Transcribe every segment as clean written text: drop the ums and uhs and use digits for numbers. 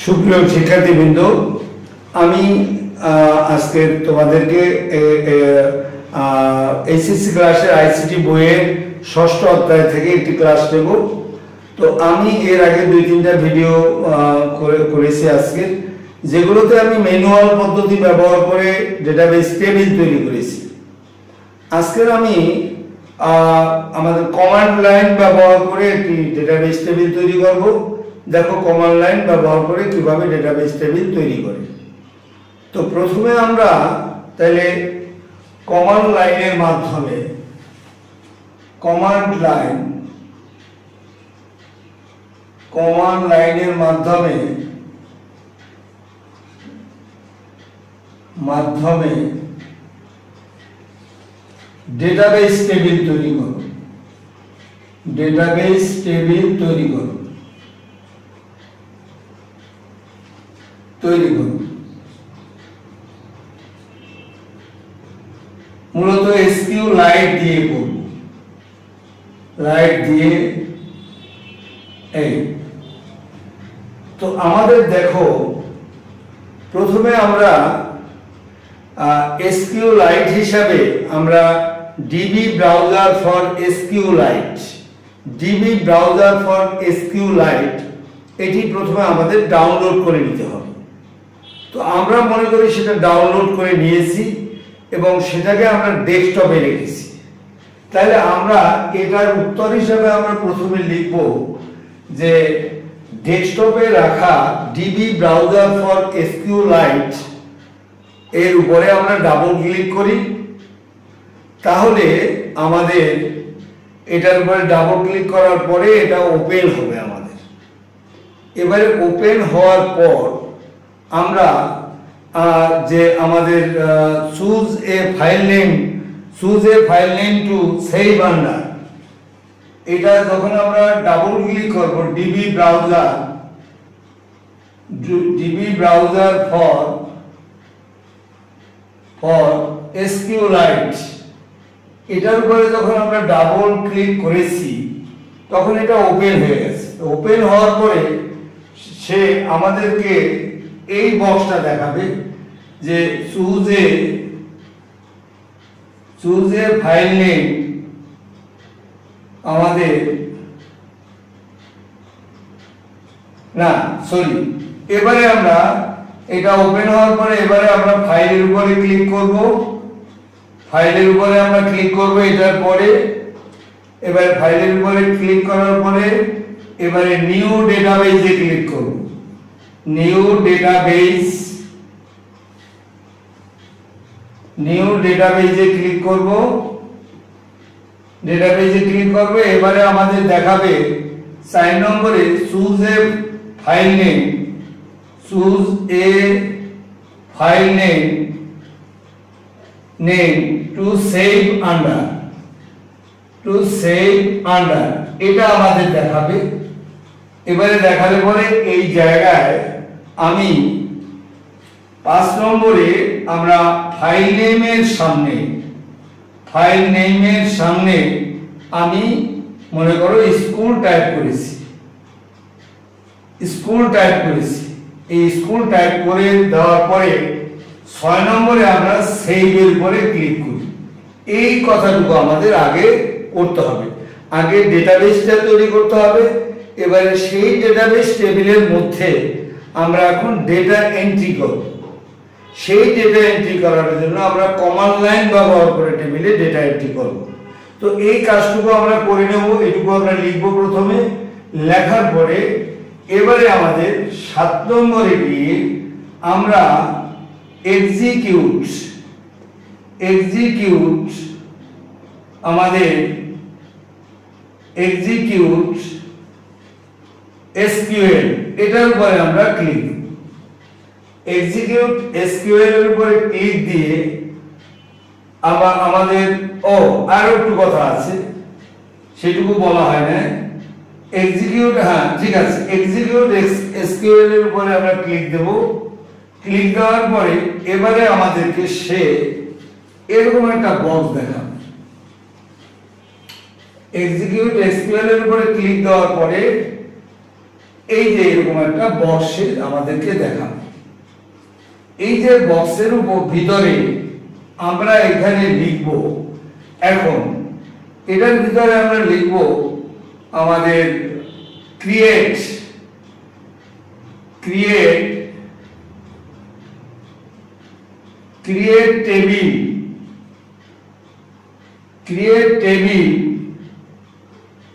সুপ্রিয় শিক্ষার্থীবৃন্দ, আমি আজকে তোমাদেরকে এইচএসসি ক্লাসের আইসিটি বইয়ের ষষ্ঠ অধ্যায় থেকে একটি ক্লাস নেব। তো আমি এর আগে 2-3টা ভিডিও করেছি আজকে, যেগুলোতে আমি ম্যানুয়াল পদ্ধতি ব্যবহার করে ডেটাবেস টেবিল তৈরি করেছি। আজকের আমি আমাদের কমান্ড লাইন ব্যবহার করে একটি ডেটাবেস টেবিল তৈরি করব। দেখো কমান্ড লাইন ব্যবহার করে কিভাবে ডেটাবেস টেবিল তৈরি করে। তো প্রথমে আমরা তাহলে কমান্ড লাইনের মাধ্যমে কমান্ড লাইনের মাধ্যমে ডেটাবেস টেবিল তৈরি করো। ডেটাবেস টেবিল তৈরি করো। মূলত এসকিউ লাইট দিয়ে করব। লাইট দিয়ে এই তো আমাদের দেখো প্রথমে আমরা এসকিউ লাইট হিসাবে আমরা DB browser for SQ light এটি প্রথমে আমাদের ডাউনলোড করে নিতে হবে। তো আমরা মনে করি সেটা ডাউনলোড করে নিয়েছি এবং সেটাকে আমরা ডেস্কটপে রেখেছি। তাহলে আমরা এটার উত্তর হিসেবে আমরা প্রথমে লিখব যে ডেস্কটপে রাখা DB browser for SQ light এর উপরে আমরা ডাবল ক্লিক করি। তাহলে আমাদের এটার উপরে ডাবল ক্লিক করার পরে এটা ওপেন হবে আমাদের। এবারে ওপেন হওয়ার পর আমরা যে আমাদের choose a file name to save under, এটা যখন আমরা ডাবল ক্লিক করব DB browser for SQ light, এটার উপরে যখন আমরা ডাবল ক্লিক করেছি তখন এটা ওপেন হয়ে গেছে। ওপেন হওয়ার পরে সে আমাদেরকে এই বক্সটা দেখাবে যে চুজ এ ফাইল নেম, আমাদের এবারে আমরা এটা ওপেন হওয়ার পরে এবারে আমরা ফাইলের উপরে ক্লিক করব। এটার পরে এবারে ফাইলের উপরে ক্লিক করার পরে এবারে নিউ ডেটাবেসে ক্লিক করব। ডেটাবেসে ক্লিক করব। এবারে আমাদের দেখাবে 4 নম্বরে choose a file name to save under, এটা আমাদের দেখাবে। এবারে দেখালে পরে এই জায়গায় আমি 5 নম্বরে আমরা ফাইল নেমের সামনে আমি মনে করো স্কুল টাইপ করেছি। এই স্কুল টাইপ করে দেওয়ার পরে 6 নম্বরে আমরা সেভের উপরে ক্লিক করি। এই কথাটুকু আমাদের আগে করতে হবে। আগে ডেটাবেসটা তৈরি করতে হবে। এবারে সেই ডেটাবেস টেবিলের মধ্যে আমরা এখন ডেটা এন্ট্রি করব। সেই ডেটা এন্ট্রি করার জন্য আমরা কমান্ড লাইন ব্যবহার করে টেবিলে ডেটা এন্ট্রি করব। তো এই কাজটুকু আমরা করে নেব। এটুকু আমরা লিখব প্রথমে। লেখার পরে এবারে আমাদের 7 নম্বরে গিয়ে আমরা এক্সিকিউট এসকিউএল, এটার উপরে আমরা ক্লিক এক্সিকিউট এসকিউএল এর উপরে ক্লিক দিয়ে আবার আমাদের আরো একটু কথা আছে, সেটুকু বলা হয় না। এক্সিকিউট ঠিক আছে, এক্সিকিউট এসকিউএল এর উপরে আমরা ক্লিক দেব। ক্লিক দেওয়ার পরে এবারে আমাদেরকে সে এরকম একটা বক্স দেখাবে। এক্সিকিউট এসকিউএল এর উপরে ক্লিক দেওয়ার পরে এই যে এরকম একটা বক্সে আমাদেরকে দেখাবে। এই যে বক্সের উপর ভিতরে আমরা এখানে লিখব, এখন এটার ভিতরে আমরা লিখব আমাদের ক্রিয়েট টেবিল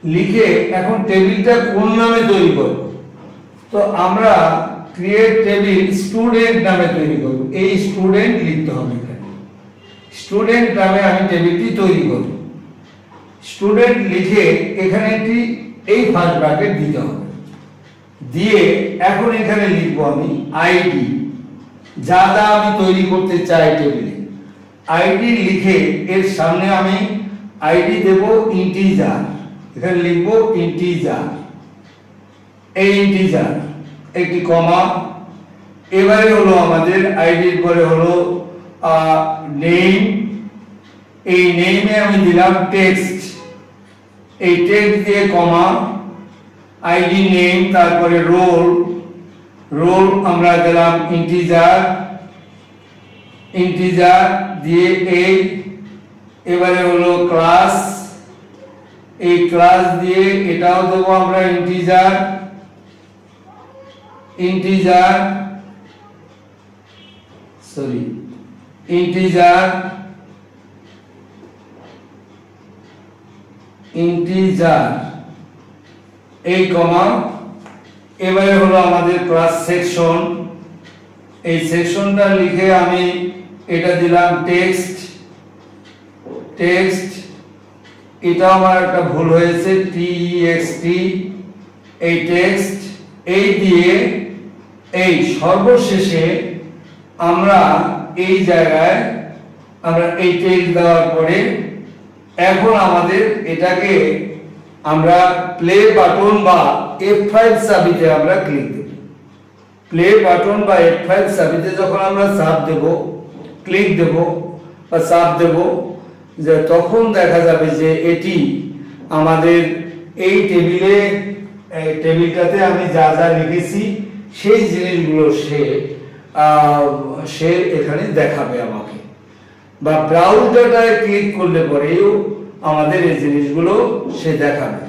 লিখে এখন টেবিলটা কোন নামে তৈরি করব। তো আমরা ক্রিয়েট টেবিল স্টুডেন্ট নামে তৈরি করব। এই স্টুডেন্ট লিখতে হবে, এখানে স্টুডেন্ট নামে আমি টেবিলটি তৈরি করব। স্টুডেন্ট লিখে এখানে একটি এই ফার্স্ট ব্র্যাকেট দিতে হবে, দিয়ে এখন এখানে লিখব আমি আইডি, যা যা আমি তৈরি করতে চাই টেবিলে। আইডি লিখে এর সামনে আমি আইডি দেব ইন্টিজার, এখানে লিখব ইন্টিজার, এই ইন্টিজার একটি কমা। এবারে হলো আমাদের আইডির পরে হলো নেম, এই নেমে আমি দিলাম টেক্সট, এই টেক্সট দিয়ে কমা, আইডি নেম, তারপরে রোল আমরা দিলাম ইন্টিজার দিয়ে এই। এবারে হলো ক্লাস, এই ক্লাস দিয়ে এটাও দেবো আমরা ইন্টিজার এই কমা। এবারে হলো আমাদের ক্লাস সেকশন, এই সেকশনটা লিখে আমি এটা দিলাম টেক্সট, এটা আমার একটা ভুল হয়েছে, TEXT, এই টেক্সট, এই দিয়ে এই সর্বশেষে আমরা এই জায়গায় আমরা এই টেক্সট দেওয়ার পরে এখন আমাদের এটাকে আমরা প্লে বাটন বা F5 চাবিতে আমরা ক্লিক দেব। প্লে বাটন বা F5 চাবিতে যখন আমরা চাপ দেব, ক্লিক দেব বা চাপ দেব, যে তখন দেখা যাবে যে এটি আমাদের এই টেবিলটাতে আমি যা যা লিখেছি সেই জিনিসগুলো সে এখানে দেখাবে আমাকে, বা ব্রাউজ ডাটায় ক্লিক করলে পরেও আমাদের এই জিনিসগুলো সে দেখাবে।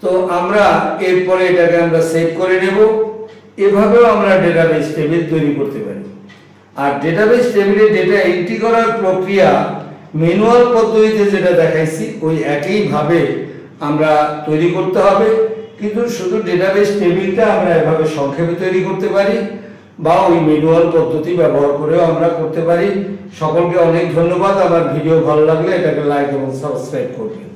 তো আমরা এরপরে এটাকে আমরা সেভ করে নেব। এভাবেও আমরা ডেটাবেস টেবিল তৈরি করতে পারি। আর ডেটাবেস টেবিলে ডেটা এন্ট্রি করার প্রক্রিয়া ম্যানুয়াল পদ্ধতিতে যেটা দেখাইছি ওই একইভাবে আমরা তৈরি করতে হবে, কিন্তু শুধু ডেটাবেস টেবিলটা আমরা এভাবে সংক্ষেপে তৈরি করতে পারি বা ওই ম্যানুয়াল পদ্ধতি ব্যবহার করেও আমরা করতে পারি। সকলকে অনেক ধন্যবাদ। আমার ভিডিও ভালো লাগলে এটাকে লাইক এবং সাবস্ক্রাইব করবেন।